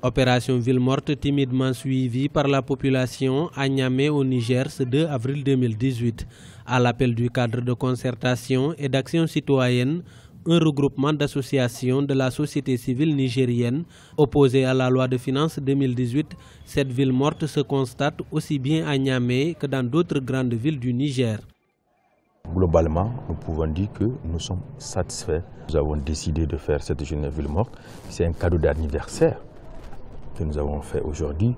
Opération Ville morte timidement suivie par la population à Niamey au Niger ce 2 avril 2018. À l'appel du cadre de concertation et d'action citoyenne, un regroupement d'associations de la société civile nigérienne opposé à la loi de finances 2018, cette ville morte se constate aussi bien à Niamey que dans d'autres grandes villes du Niger. Globalement, nous pouvons dire que nous sommes satisfaits. Nous avons décidé de faire cette journée ville morte. C'est un cadeau d'anniversaire que nous avons fait aujourd'hui.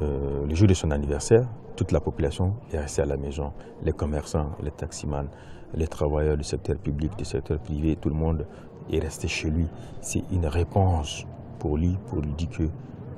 Le jour de son anniversaire, toute la population est restée à la maison. Les commerçants, les taximans, les travailleurs du secteur public, du secteur privé, tout le monde est resté chez lui. C'est une réponse pour lui dire que,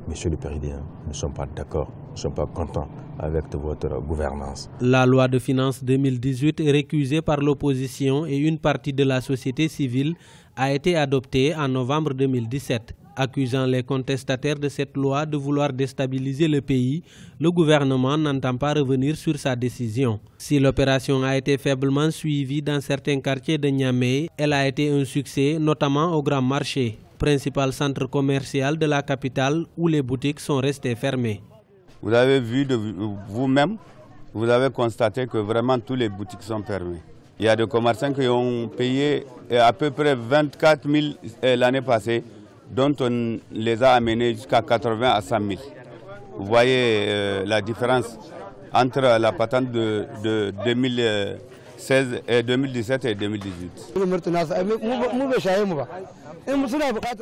Monsieur le Président, nous ne sommes pas d'accord, nous ne sommes pas contents avec votre gouvernance. La loi de finances 2018, récusée par l'opposition et une partie de la société civile, a été adoptée en novembre 2017. Accusant les contestataires de cette loi de vouloir déstabiliser le pays, le gouvernement n'entend pas revenir sur sa décision. Si l'opération a été faiblement suivie dans certains quartiers de Niamey, elle a été un succès, notamment au Grand Marché, principal centre commercial de la capitale où les boutiques sont restées fermées. Vous avez vu vous-même, vous avez constaté que vraiment toutes les boutiques sont fermées. Il y a des commerçants qui ont payé à peu près 24 000 l'année passée, dont on les a amenés jusqu'à 80 à 100 000. Vous voyez la différence entre la patente de 2016 et 2017 et 2018.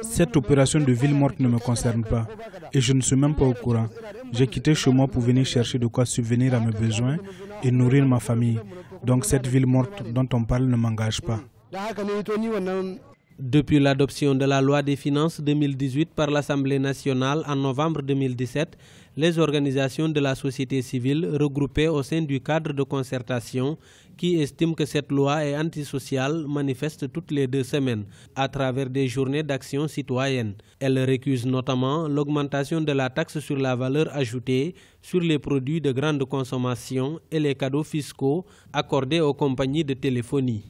Cette opération de ville morte ne me concerne pas et je ne suis même pas au courant. J'ai quitté chez moi pour venir chercher de quoi subvenir à mes besoins et nourrir ma famille. Donc cette ville morte dont on parle ne m'engage pas. Depuis l'adoption de la loi des finances 2018 par l'Assemblée nationale en novembre 2017, les organisations de la société civile regroupées au sein du cadre de concertation qui estiment que cette loi est antisociale manifestent toutes les 2 semaines à travers des journées d'action citoyenne. Elles récusent notamment l'augmentation de la taxe sur la valeur ajoutée sur les produits de grande consommation et les cadeaux fiscaux accordés aux compagnies de téléphonie.